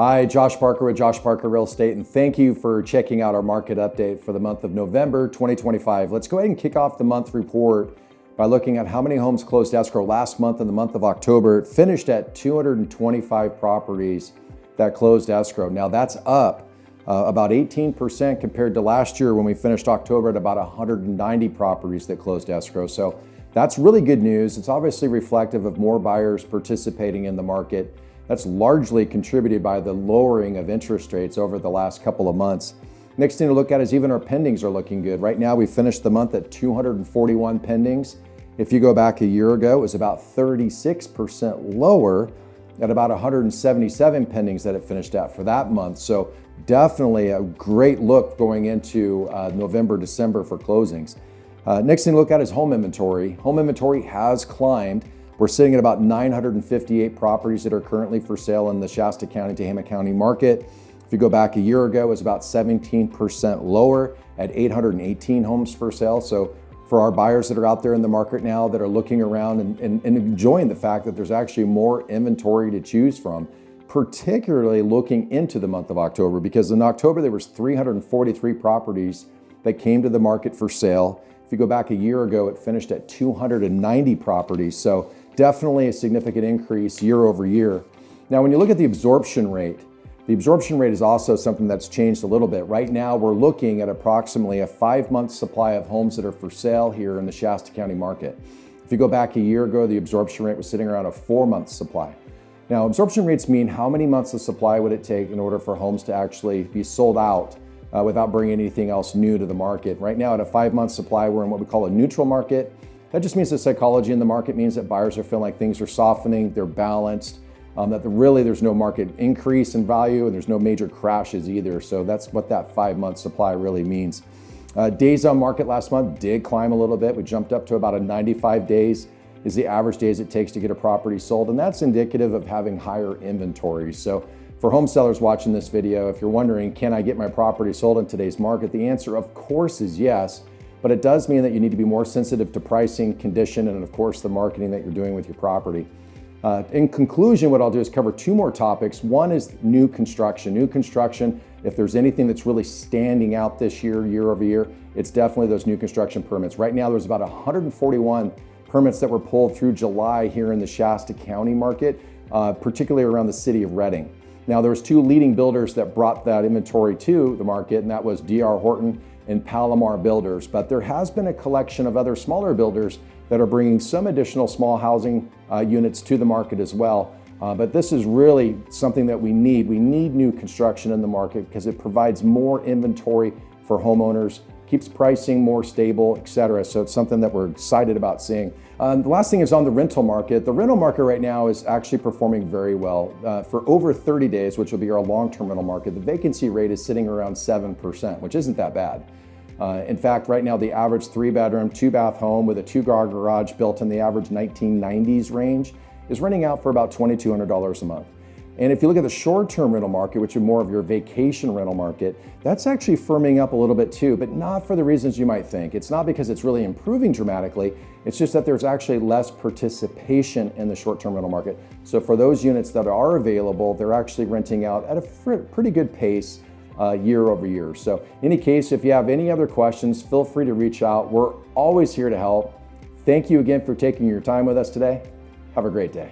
Hi, Josh Parker with Josh Parker Real Estate, and thank you for checking out our market update for the month of November 2025. Let's go ahead and kick off the month report by looking at how many homes closed escrow last month in the month of October. It finished at 225 properties that closed escrow. Now that's up about 18% compared to last year when we finished October at about 190 properties that closed escrow. So that's really good news. It's obviously reflective of more buyers participating in the market. That's largely contributed by the lowering of interest rates over the last couple of months. Next thing to look at is even our pendings are looking good. Right now, we finished the month at 241 pendings. If you go back a year ago, it was about 36% lower at about 177 pendings that it finished at for that month. So definitely a great look going into November, December for closings. Next thing to look at is home inventory. Home inventory has climbed. We're sitting at about 958 properties that are currently for sale in the Shasta Tehama County market. If you go back a year ago, it was about 17% lower at 818 homes for sale. So for our buyers that are out there in the market now that are looking around and enjoying the fact that there's actually more inventory to choose from, particularly looking into the month of October, because in October there was 343 properties that came to the market for sale. If you go back a year ago, it finished at 290 properties. So definitely a significant increase year over year. Now, when you look at the absorption rate is also something that's changed a little bit. Right now, we're looking at approximately a 5-month supply of homes that are for sale here in the Shasta County market. If you go back a year ago, the absorption rate was sitting around a 4-month supply. Now, absorption rates mean how many months of supply would it take in order for homes to actually be sold out without bringing anything else new to the market. Right now, at a 5-month supply, we're in what we call a neutral market. That just means the psychology in the market means that buyers are feeling like things are softening, they're balanced, that really there's no market increase in value and there's no major crashes either. So that's what that 5-month supply really means. Days on market last month did climb a little bit. We jumped up to about a 95 days is the average days it takes to get a property sold. And that's indicative of having higher inventory. So for home sellers watching this video, if you're wondering, can I get my property sold in today's market? The answer, of course, is yes. But it does mean that you need to be more sensitive to pricing, condition, and of course the marketing that you're doing with your property. In conclusion, what I'll do is cover 2 more topics. One is new construction. New construction, if there's anything that's really standing out this year, year over year, it's definitely those new construction permits. Right now, there's about 141 permits that were pulled through July here in the Shasta County market, particularly around the city of Redding. Now, there was 2 leading builders that brought that inventory to the market, and that was Horton and Palomar Builders. But there has been a collection of other smaller builders that are bringing some additional small housing units to the market as well. But this is really something that we need. We need new construction in the market because it provides more inventory for homeowners, keeps pricing more stable, et cetera. So it's something that we're excited about seeing. The last thing is on the rental market. The rental market right now is actually performing very well. For over 30 days, which will be our long-term rental market, the vacancy rate is sitting around 7%, which isn't that bad. In fact, right now, the average 3-bedroom, 2-bath home with a 2-car garage built in the average 1990s range is renting out for about $2,200 a month. And if you look at the short-term rental market, which is more of your vacation rental market, that's actually firming up a little bit too, but not for the reasons you might think. It's not because it's really improving dramatically. It's just that there's actually less participation in the short-term rental market. So for those units that are available, they're actually renting out at a pretty good pace year over year. So in any case, if you have any other questions, feel free to reach out. We're always here to help. Thank you again for taking your time with us today. Have a great day.